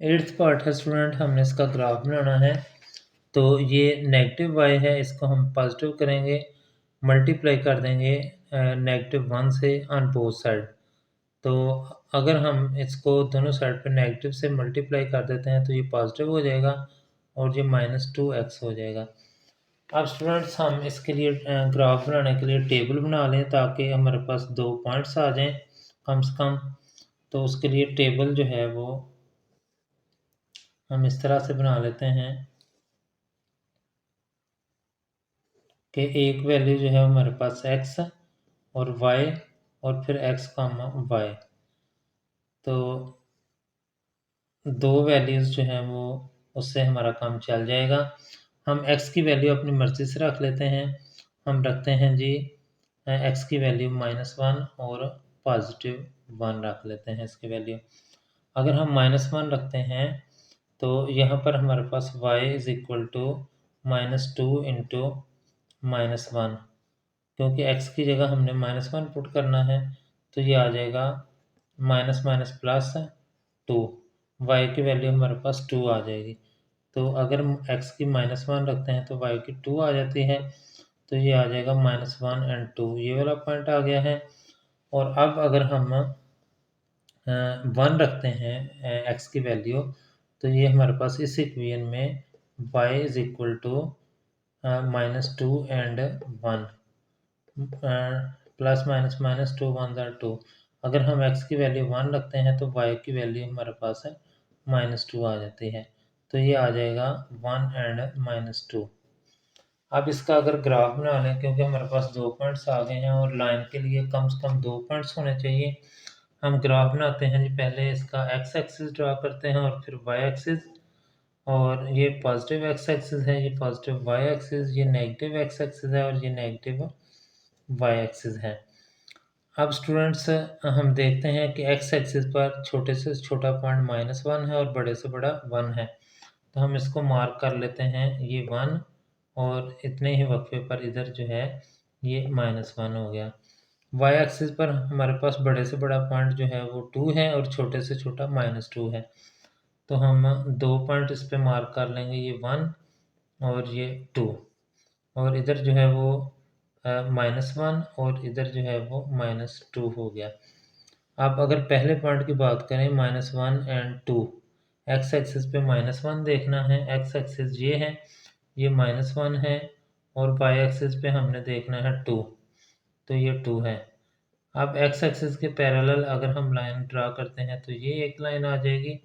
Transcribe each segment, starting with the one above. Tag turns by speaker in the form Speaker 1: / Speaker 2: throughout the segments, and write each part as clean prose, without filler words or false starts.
Speaker 1: 8th part है student, हमने इसका ग्राफ बनाना है। तो ये नेगेटिव वाई है, इसको हम पॉजिटिव करेंगे, मल्टीप्लाई कर देंगे -1 से ऑन बोथ साइड। तो अगर हम इसको दोनों साइड पे नेगेटिव से मल्टीप्लाई कर देते हैं तो ये पॉजिटिव हो जाएगा और ये -2x हो जाएगा। अब स्टूडेंट्स हम इसके लिए ग्राफ बनाने के लिए टेबल बना लें ताकि हमारे पास 2 पॉइंट्स आ जाएं कम से कम। तो उसके लिए टेबल जो है वो हम इस तरह से बना लेते हैं कि एक वैल्यू जो है हमारे पास x और y और फिर x, y। तो दो वैल्यूज़ जो हैं वो उससे हमारा काम चल जाएगा। हम x की वैल्यू अपनी मर्ज़ी से रख लेते हैं। हम रखते हैं जी x की वैल्यू -1 और +1 रख लेते हैं इसकी वैल्यू। अगर हम -1 रखते हैं तो यहाँ पर हमारे पास y is equal to -2 into -1, क्योंकि x की जगह हमने -1 पुट करना है तो ये आ जाएगा माइनस माइनस प्लस 2। y की वैल्यू हमारे पास 2 आ जाएगी। तो अगर x की -1 रखते हैं तो y की 2 आ जाती है, तो ये आ जाएगा -1 एंड 2, ये वाला पॉइंट आ गया है। और अब अगर हम 1 रखते हैं x की वैल्यू, तो ये हमारे पास इस इक्वेशन में y is equal to -2 and 1, plus minus minus 2 1 ज़ार 2। अगर हम x की वैल्यू 1 रखते हैं तो y की वैल्यू हमारे पास है -2 आ जाती है। तो ये आ जाएगा 1 एंड -2। अब इसका अगर ग्राफ बना लें, क्योंकि हमारे पास 2 पॉइंट्स आ गए हैं और लाइन के लिए कम से कम 2 पॉइंट्स होने चाहिए। हम ग्राफ बनाते हैं जी, पहले इसका x एक्सिस ड्रा करते हैं और फिर y एक्सिस। और ये पॉजिटिव x एक्सिस है, ये पॉजिटिव y एक्सिस, ये नेगेटिव x एक्सिस है और ये नेगेटिव y एक्सिस है। अब स्टूडेंट्स हम देखते हैं कि x एक्सिस पर छोटे से छोटा पॉइंट -1 है और बड़े से बड़ा 1 है। तो हम इसको मार्क कर लेते हैं, ये 1 और इतने ही वक्फे पर इधर जो है ये -1 हो गया। y एक्सिस पर हमारे पास बड़े से बड़ा पॉइंट जो है वो 2 है और छोटे से छोटा -2 है। तो हम 2 पॉइंट इस पे मार्क कर लेंगे, ये 1 और ये 2, और इधर जो है वो -1 और इधर जो है वो -2 हो गया। अब अगर पहले पॉइंट की बात करें -1 एंड 2, x एक्सिस पे -1 देखना है, x एक्सिस ये है, ये -1 है, और y एक्सिस पे हमने देखना है 2, तो ये 2 है। अब x एक्सिस के पैरेलल अगर हम लाइन ड्रा करते हैं तो ये एक लाइन आ जाएगी,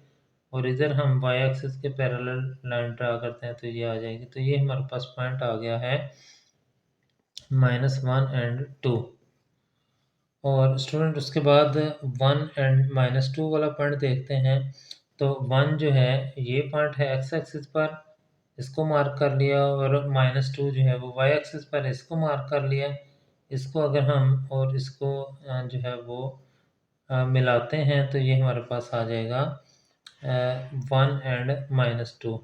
Speaker 1: और इधर हम y एक्सिस के पैरेलल लाइन ड्रा करते हैं तो ये आ जाएगी। तो ये हमारे पास पॉइंट आ गया है -1 एंड 2। और स्टूडेंट उसके बाद 1 एंड -2 वाला पॉइंट देखते हैं। तो 1 जो है ये पॉइंट है x एक्सिस पर, इसको मार्क कर लिया, और -2 जो है वो y एक्सिस पर, इसको मार्क कर लिया। इसको अगर हम और इसको जो है वो मिलाते हैं तो ये हमारे पास आ जाएगा 1 एंड -2।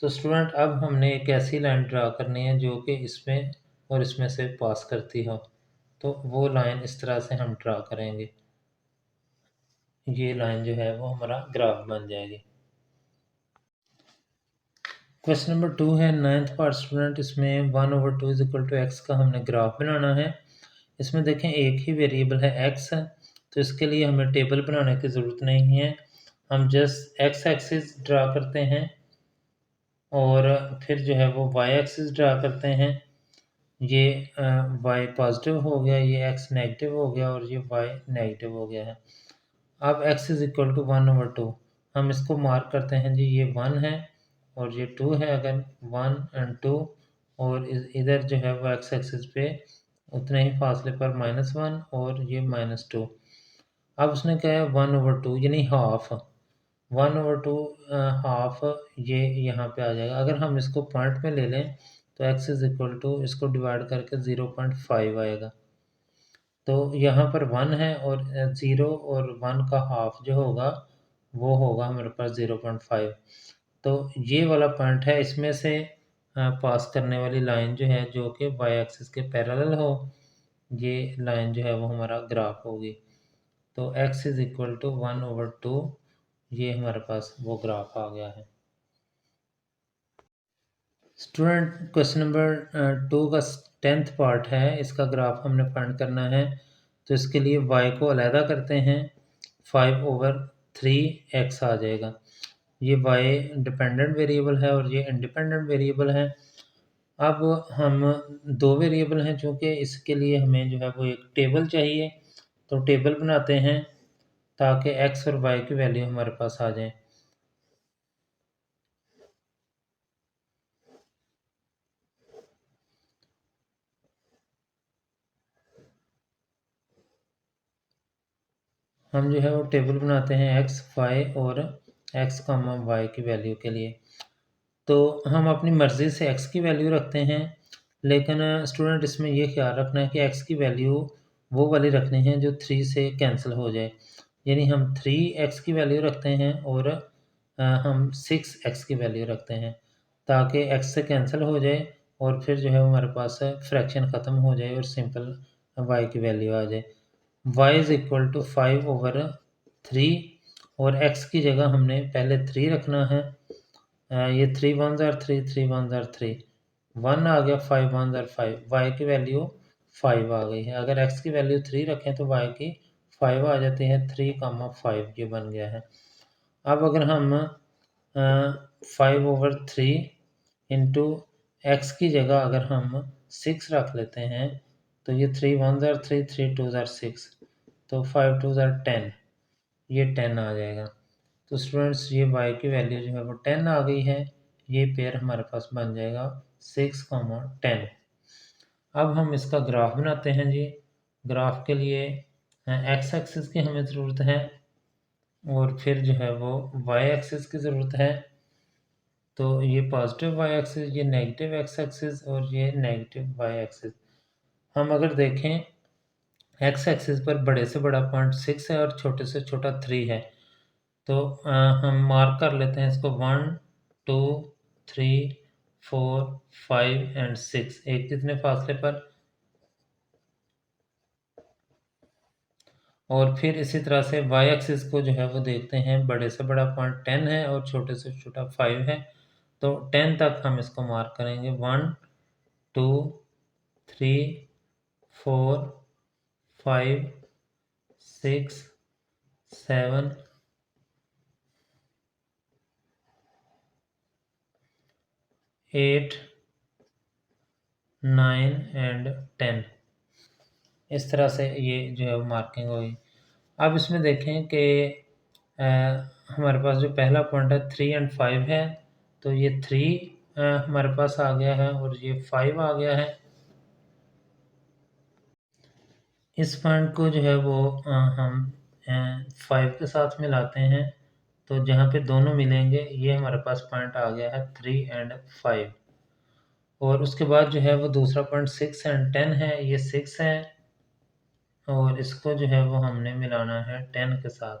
Speaker 1: तो स्टूडेंट अब हमने एक ऐसी लाइन ड्रा करनी है जो कि इसमें और इसमें से पास करती हो, तो वो लाइन इस तरह से हम ड्रा करेंगे। ये लाइन जो है वो हमारा ग्राफ बन जाएगी। क्वेश्चन नंबर 2 है 9th पार्ट स्टूडेंट, इसमें 1/2 इज इक्वल टू x का हमने ग्राफ बनाना है। इसमें देखें एक ही वेरिएबल है x, तो इसके लिए हमें टेबल बनाने की ज़रूरत नहीं है। हम जस्ट x एक्सिस ड्रा करते हैं और फिर जो है वो y एक्सिस ड्रा करते हैं। ये y पॉजिटिव हो गया, ये x नेगेटिव हो गया और ये y नेगेटिव हो गया है। अब x इज इक्वल टू 1/2, हम इसको मार्क करते हैं जी, ये 1 है और ये 2 है। अगर 1 एंड 2, और इधर जो है वो x एक्सिस पे उतने ही फासले पर -1 और ये -2। अब उसने कहा है 1/2 यानी हाफ, 1/2 हाफ ये यहाँ पे आ जाएगा। अगर हम इसको पॉइंट में ले लें तो x इज इक्वल टू इसको डिवाइड करके 0.5 आएगा। तो यहाँ पर 1 है और 0 और 1 का हाफ जो होगा वो होगा हमारे पास 0.5। तो ये वाला पॉइंट है, इसमें से पास करने वाली लाइन जो है जो कि y एक्सिस के पैरेलल हो, ये लाइन जो है वो हमारा ग्राफ होगी। तो x इज इक्वल टू 1/2, ये हमारे पास वो ग्राफ आ गया है। स्टूडेंट क्वेश्चन नंबर 2 का 10th पार्ट है, इसका ग्राफ हमने फाइंड करना है। तो इसके लिए y को अलहदा करते हैं, 5/3x आ जाएगा। ये y डिपेंडेंट वेरिएबल है और ये इंडिपेंडेंट वेरिएबल है। अब हम दो वेरिएबल हैं, चूँकि इसके लिए हमें जो है वो एक टेबल चाहिए, तो टेबल बनाते हैं ताकि x और y की वैल्यू हमारे पास आ जाए। हम जो है वो टेबल बनाते हैं x, y और x, y की वैल्यू के लिए। तो हम अपनी मर्ज़ी से x की वैल्यू रखते हैं, लेकिन स्टूडेंट इसमें ये ख्याल रखना है कि x की वैल्यू वो वाली रखनी है जो 3 से कैंसिल हो जाए। यानी हम 3x की वैल्यू रखते हैं और हम 6x की वैल्यू रखते हैं, ताकि x से कैंसिल हो जाए और फिर जो है हमारे पास फ्रैक्शन ख़त्म हो जाए और सिंपल y की वैल्यू आ जाए। y इज़ इक्वल टू 5/3 और x की जगह हमने पहले 3 रखना है। ये 3 1s are 3, 3 1s are 3, 1 आ गया, 5 1s are 5, y की वैल्यू 5 आ गई है। अगर x की वैल्यू 3 रखें तो y की 5 आ जाती है, 3, 5 ये बन गया है। अब अगर हम 5/3 इंटू एक्स की जगह अगर हम 6 रख लेते हैं, तो ये 3 1s are 3, 3 2s are 6, तो 5 2s are 10, ये 10 आ जाएगा। तो स्टूडेंट्स ये y की वैल्यू जो है वो 10 आ गई है। ये पेयर हमारे पास बन जाएगा 6, 10। अब हम इसका ग्राफ बनाते हैं जी। ग्राफ के लिए एक्स एक्सिस की हमें ज़रूरत है और फिर जो है वो y एक्सिस की ज़रूरत है। तो ये पॉजिटिव y एक्सिस, ये नेगेटिव x एक्सिस और ये नेगेटिव y एक्सिस। हम अगर देखें x एक्सिस पर बड़े से बड़ा पॉइंट 6 है और छोटे से छोटा 3 है। तो हम मार्क कर लेते हैं इसको 1 2 3 4 5 एंड 6, एक कितने फासले पर। और फिर इसी तरह से y एक्सिस को जो है वो देखते हैं, बड़े से बड़ा पॉइंट 10 है और छोटे से छोटा 5 है। तो 10 तक हम इसको मार्क करेंगे, 1 2 3 4 5 6 7 8 9 एंड 10। इस तरह से ये जो है वो मार्किंग हुई। अब इसमें देखें कि हमारे पास जो पहला पॉइंट है 3 एंड 5 है, तो ये 3 हमारे पास आ गया है और ये 5 आ गया है। इस पॉइंट को जो है वो हम 5 के साथ मिलाते हैं, तो जहाँ पे दोनों मिलेंगे ये हमारे पास पॉइंट आ गया है 3 एंड 5। और उसके बाद जो है वो दूसरा पॉइंट 6 एंड 10 है, ये 6 है और इसको जो है वो हमने मिलाना है 10 के साथ।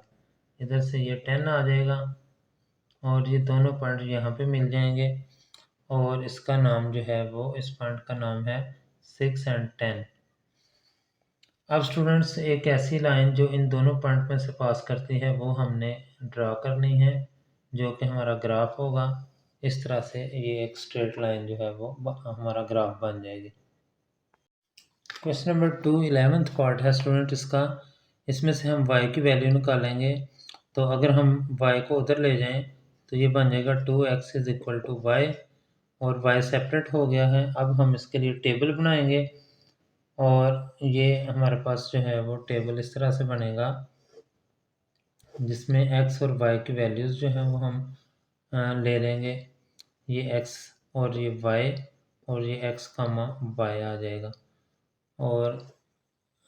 Speaker 1: इधर से ये 10 आ जाएगा और ये दोनों पॉइंट यहाँ पे मिल जाएंगे और इसका नाम जो है वो, इस पॉइंट का नाम है 6 एंड 10। अब स्टूडेंट्स एक ऐसी लाइन जो इन दोनों पॉइंट में से पास करती है वो हमने ड्रा करनी है, जो कि हमारा ग्राफ होगा। इस तरह से ये एक स्ट्रेट लाइन जो है वो हमारा ग्राफ बन जाएगी। क्वेश्चन नंबर 2 11th पार्ट है स्टूडेंट इसका। इसमें से हम y की वैल्यू निकालेंगे। तो अगर हम y को उधर ले जाएं तो ये बन जाएगा 2x is equal to y, और y सेपरेट हो गया है। अब हम इसके लिए टेबल बनाएंगे और ये हमारे पास जो है वो टेबल इस तरह से बनेगा, जिसमें x और y की वैल्यूज़ जो है वो हम ले लेंगे। ये x और ये y और ये x, y आ जाएगा। और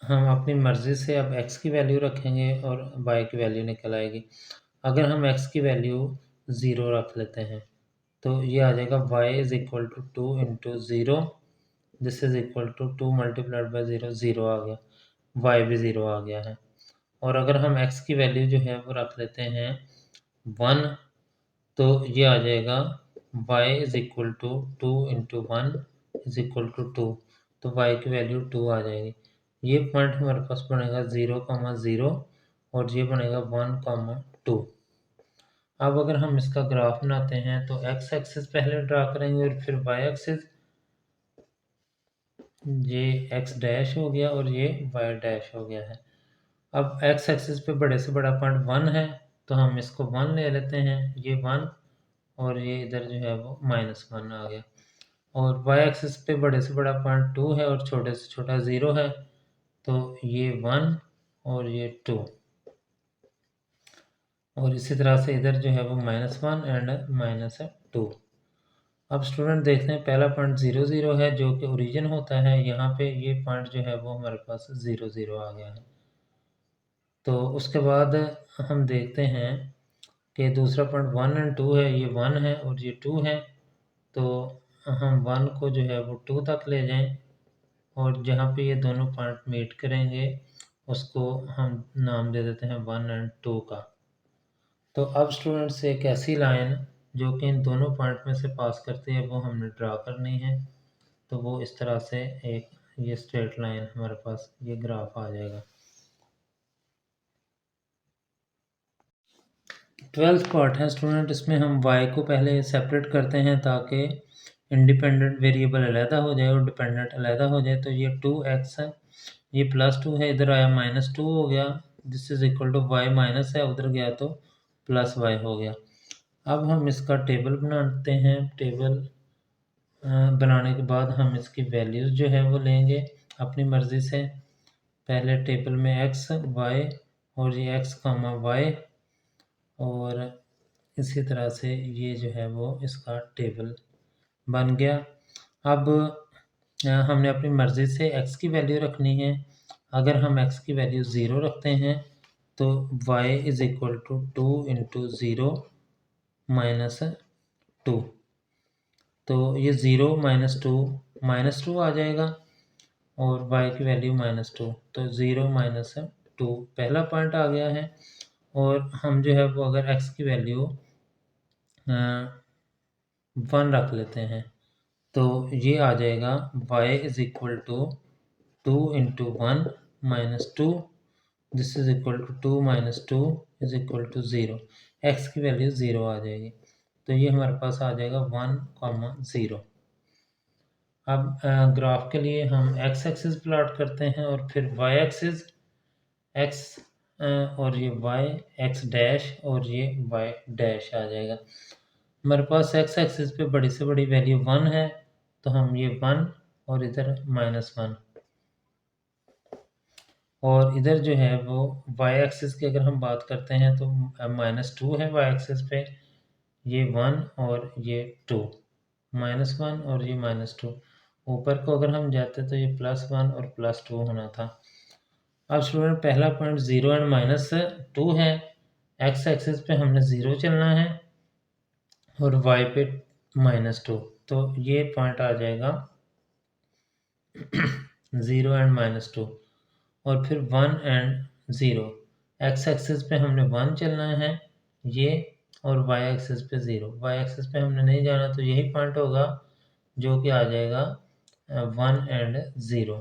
Speaker 1: हम अपनी मर्ज़ी से अब x की वैल्यू रखेंगे और y की वैल्यू निकल आएगी। अगर हम x की वैल्यू 0 रख लेते हैं तो ये आ जाएगा y is equal to 2 into 0, this is equal to 2 multiplied by 0, 0 आ गया, y भी 0 आ गया है। और अगर हम x की वैल्यू जो है वो रख लेते हैं 1, तो ये आ जाएगा y is equal to 2 into 1 is equal to 2, तो y की वैल्यू 2 आ जाएगी। ये पॉइंट हमारे पास बनेगा 0, 0 और ये बनेगा 1, 2। अब अगर हम इसका ग्राफ बनाते हैं तो एक्स एक्सिस पहले ड्रा करेंगे और फिर वाई एक्सिस, ये एक्स डैश हो गया और ये वाई डैश हो गया है। अब एक्स एक्सिस पे बड़े से बड़ा पॉइंट 1 है तो हम इसको 1 ले लेते हैं, ये 1 और ये इधर जो है वो -1 आ गया। और वाई एक्सिस पे बड़े से बड़ा पॉइंट 2 है और छोटे से छोटा 0 है, तो ये 1 और ये 2, और इसी तरह से इधर जो है वो -1 एंड -2। अब स्टूडेंट देखते हैं पहला पॉइंट 0 0 है जो कि ओरिजिन होता है, यहाँ पे ये पॉइंट जो है वो हमारे पास 0 0 आ गया है। तो उसके बाद हम देखते हैं कि दूसरा पॉइंट 1 एंड 2 है, ये 1 है और ये 2 है, तो हम 1 को जो है वो 2 तक ले जाएं और जहाँ पे ये दोनों पॉइंट मीट करेंगे उसको हम नाम दे देते हैं 1 एंड 2 का। तो अब स्टूडेंट्स एक ऐसी लाइन जो कि इन दोनों पॉइंट में से पास करती है वो हमने ड्रा करनी है, तो वो इस तरह से एक ये स्ट्रेट लाइन हमारे पास ये ग्राफ आ जाएगा। 12th पार्ट है स्टूडेंट, इसमें हम y को पहले सेपरेट करते हैं ताकि इंडिपेंडेंट वेरिएबल अलहदा हो जाए और डिपेंडेंट अलहदा हो जाए। तो ये 2x है, ये +2 है, इधर आया -2 हो गया, this is equal to y minus है, उधर गया तो +y हो गया। अब हम इसका टेबल बनाते हैं, टेबल बनाने के बाद हम इसकी वैल्यूज़ जो है वो लेंगे अपनी मर्ज़ी से। पहले टेबल में x y और ये x, y और इसी तरह से ये जो है वो इसका टेबल बन गया। अब हमने अपनी मर्ज़ी से x की वैल्यू रखनी है। अगर हम x की वैल्यू 0 रखते हैं तो y is equal to 2 into 0 minus 2, तो ये 0 -2 आ जाएगा और y की वैल्यू -2, तो 0 -2 पहला पॉइंट आ गया है। और हम जो है वो अगर x की वैल्यू 1 रख लेते हैं तो ये आ जाएगा y is equal to 2 into 1 -2, this is equal to 2 -2 is equal to 0, x की वैल्यू 0 आ जाएगी, तो ये हमारे पास आ जाएगा 1, 0। अब ग्राफ के लिए हम x एक्सिस प्लॉट करते हैं और फिर y एक्सिस, x और ये y, x डैश और ये y डैश आ जाएगा। हमारे पास x एक्सिस पे बड़ी से बड़ी वैल्यू 1 है, तो हम ये 1 और इधर -1, और इधर जो है वो y एक्सिस की अगर हम बात करते हैं तो -2 है y एक्सिस पे, ये 1 और ये 2, -1 और ये -2, ऊपर को अगर हम जाते तो ये +1 और +2 होना था। अब स्टूडेंट पहला पॉइंट 0 एंड -2 है, x एक्सिस पे हमने 0 चलना है और y पे -2, तो ये पॉइंट आ जाएगा 0 एंड -2 और फिर 1 एंड 0। x एक्सिस पे हमने 1 चलना है ये, और y एक्सिस पे 0। y एक्सिस पे हमने नहीं जाना तो यही पॉइंट होगा जो कि आ जाएगा 1 एंड 0।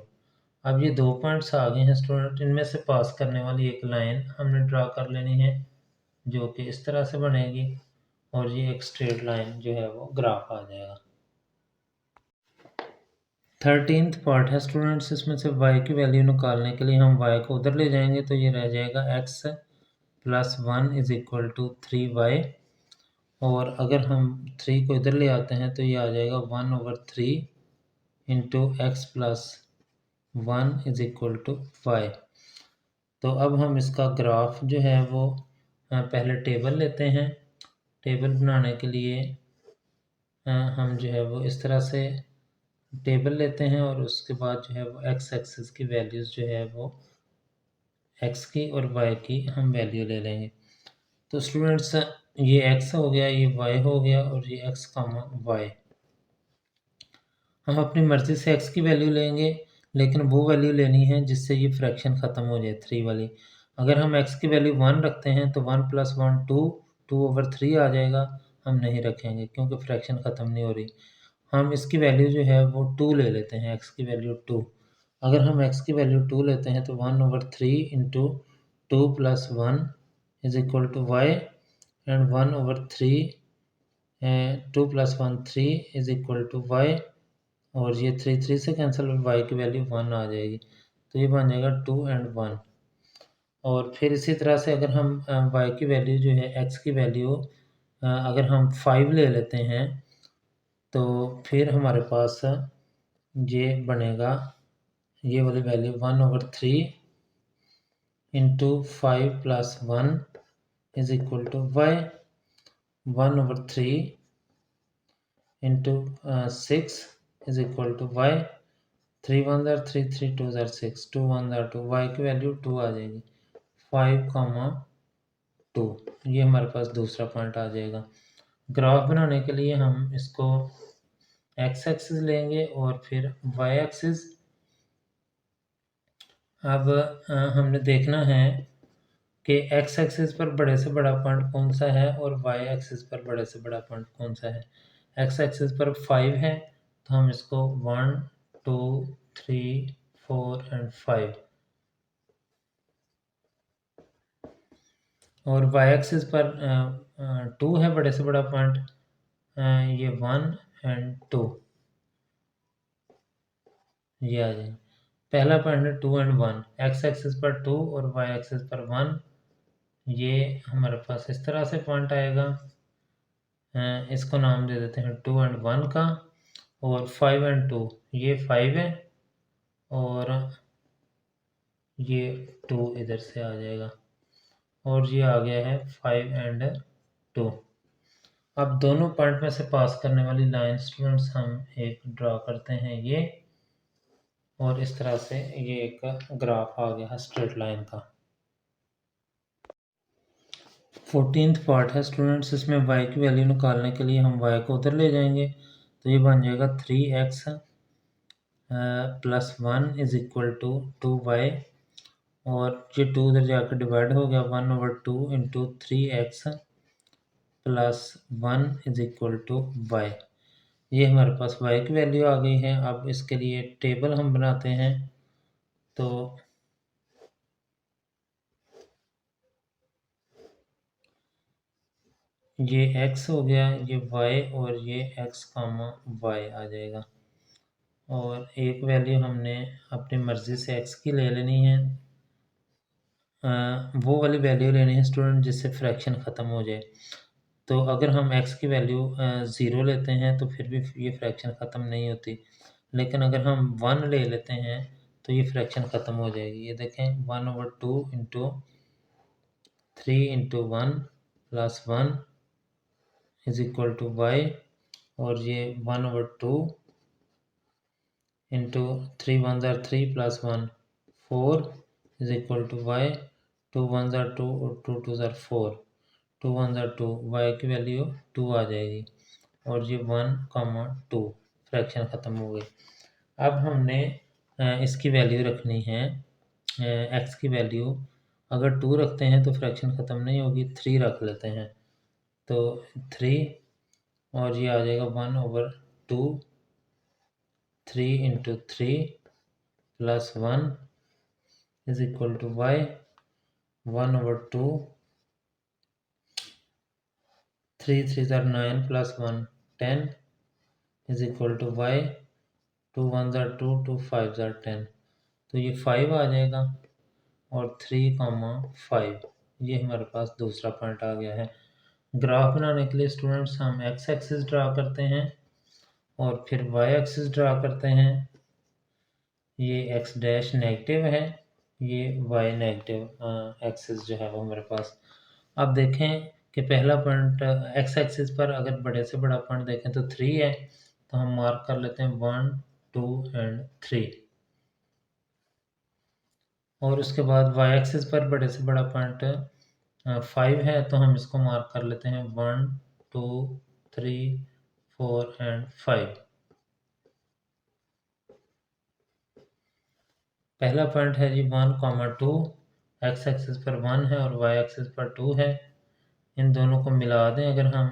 Speaker 1: अब ये दो पॉइंट्स आ गए हैं स्टूडेंट, इनमें से पास करने वाली एक लाइन हमने ड्रा कर लेनी है जो कि इस तरह से बनेगी और ये एक स्ट्रेट लाइन जो है वो ग्राफ आ जाएगा। 13th पार्ट है स्टूडेंट्स, इसमें से y की वैल्यू निकालने के लिए हम y को उधर ले जाएंगे तो ये रह जाएगा x plus 1 is equal to 3y, और अगर हम 3 को इधर ले आते हैं तो ये आ जाएगा 1/3 into x plus 1 is equal to y। तो अब हम इसका ग्राफ जो है वो पहले टेबल लेते हैं। टेबल बनाने के लिए हम जो है वो इस तरह से टेबल लेते हैं और उसके बाद जो है वो x एक्सिस की वैल्यूज़ जो है वो x की और y की हम वैल्यू ले लेंगे। तो स्टूडेंट्स ये x हो गया, ये y हो गया और ये x, y। हम अपनी मर्ज़ी से x की वैल्यू लेंगे, लेकिन वो वैल्यू लेनी है जिससे ये फ्रैक्शन ख़त्म हो जाए 3 वाली। अगर हम x की वैल्यू 1 रखते हैं तो 1 + 1 2, 2/3 आ जाएगा, हम नहीं रखेंगे क्योंकि फ्रैक्शन ख़त्म नहीं हो रही। हम इसकी वैल्यू जो है वो 2 ले लेते हैं, x की वैल्यू 2। अगर हम x की वैल्यू 2 लेते हैं तो 1/3 into 2 + 1 is equal to y and 1/3 2 + 1 3 is equal to y, और ये 3 से कैंसिल और वाई की वैल्यू 1 आ जाएगी, तो ये बन जाएगा 2 and 1। और फिर इसी तरह से अगर हम वाई की वैल्यू जो है, एक्स की वैल्यू अगर हम 5 ले लेते हैं तो फिर हमारे पास ये बनेगा, ये वाली value 1/3 into 5 + 1 is equal to y, 1/3 into 6 is equal to y, 3 1 3 3 2 6, 2 1 2, y की वैल्यू 2 आ जाएगी, 5,2। ये हमारे पास दूसरा पॉइंट आ जाएगा। ग्राफ बनाने के लिए हम इसको एक्स एक्सिस लेंगे और फिर वाई एक्सिस। अब हमने देखना है कि एक्स एक्सिस पर बड़े से बड़ा पॉइंट कौन सा है और वाई एक्सिस पर बड़े से बड़ा पॉइंट कौन सा है। एक्स एक्सिस पर 5 है तो हम इसको 1 2 3 4 एंड 5, और वाई एक्सिस पर 2 है बड़े से बड़ा पॉइंट, ये 1 एंड 2, ये आ जाएगा। पहला पॉइंट है 2 एंड 1, एक्स एक्सिस पर 2 और वाई एक्सिस पर 1, ये हमारे पास इस तरह से पॉइंट आएगा। इसको नाम दे देते हैं 2 एंड 1 का, और 5 एंड 2, ये 5 है और ये 2 इधर से आ जाएगा, और ये आ गया है 5 एंड 2। अब दोनों पॉइंट में से पास करने वाली लाइन स्टूडेंट्स हम एक ड्रा करते हैं ये, और इस तरह से ये एक ग्राफ आ गया है स्ट्रेट लाइन का। 14th पार्ट है स्टूडेंट्स, इसमें y की वैल्यू निकालने के लिए हम y को उधर ले जाएंगे, तो ये बन जाएगा 3x + 1 is equal to 2y, और ये 2 उधर जाकर डिवाइड हो गया, 1/2 into 3x + 1 is equal to y। ये हमारे पास y की वैल्यू आ गई है। अब इसके लिए टेबल हम बनाते हैं, तो ये x हो गया, ये y, और ये x, y आ जाएगा। और एक वैल्यू हमने अपनी मर्ज़ी से x की ले लेनी है, वो वाली वैल्यू लेनी है स्टूडेंट जिससे फ्रैक्शन ख़त्म हो जाए। तो अगर हम x की वैल्यू 0 लेते हैं तो फिर भी ये फ्रैक्शन ख़त्म नहीं होती, लेकिन अगर हम 1 ले लेते हैं तो ये फ्रैक्शन ख़त्म हो जाएगी। ये देखें, 1/2 into 3 into 1 + 1 is equal to y, और ये 1/2 into 3 1 3 + 1 4 is equal to y, 2 1 2 और 2 2 4, 2 1 2, y की वैल्यू 2 आ जाएगी, और ये 1, 2 फ्रैक्शन ख़त्म हो गई। अब हमने इसकी वैल्यू रखनी है, x की वैल्यू अगर 2 रखते हैं तो फ्रैक्शन ख़त्म नहीं होगी, 3 रख लेते हैं, तो 3, और ये आ जाएगा 1/2, 3 into 3 + 1 is equal to y, 1/2, 3 3 9 + 1 10 is equal to y, 2 1 2, 2 5 10, तो ये 5 आ जाएगा, और 3, 5, ये हमारे पास दूसरा पॉइंट आ गया है। ग्राफ बनाने के लिए स्टूडेंट्स हम x एक्सिस ड्रा करते हैं और फिर y एक्सिस ड्रा करते हैं। ये x डैश नेगेटिव है, ये y नेगेटिव एक्सिस जो है वो हमारे पास। अब देखें कि पहला पॉइंट x एक्सिस पर अगर बड़े से बड़ा पॉइंट देखें तो 3 है, तो हम मार्क कर लेते हैं 1 2 एंड 3, और उसके बाद y एक्सिस पर बड़े से बड़ा पॉइंट 5 है, तो हम इसको मार्क कर लेते हैं 1 2 3 4 एंड 5। पहला पॉइंट है जी 1, 2, एक्स एक्सिस पर 1 है और y एक्सिस पर 2 है। इन दोनों को मिला दें अगर हम,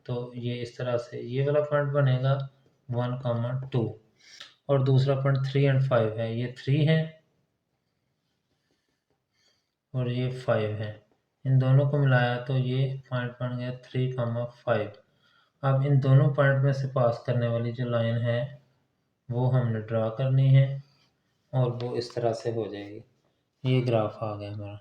Speaker 1: तो ये इस तरह से ये वाला पॉइंट बनेगा 1, 2, और दूसरा पॉइंट 3 एंड 5 है, ये 3 है और ये 5 है। इन दोनों को मिलाया तो ये पॉइंट बन गया 3,5। अब इन दोनों पॉइंट में से पास करने वाली जो लाइन है वो हमने ड्रा करनी है और वो इस तरह से हो जाएगी। ये ग्राफ आ गया हमारा।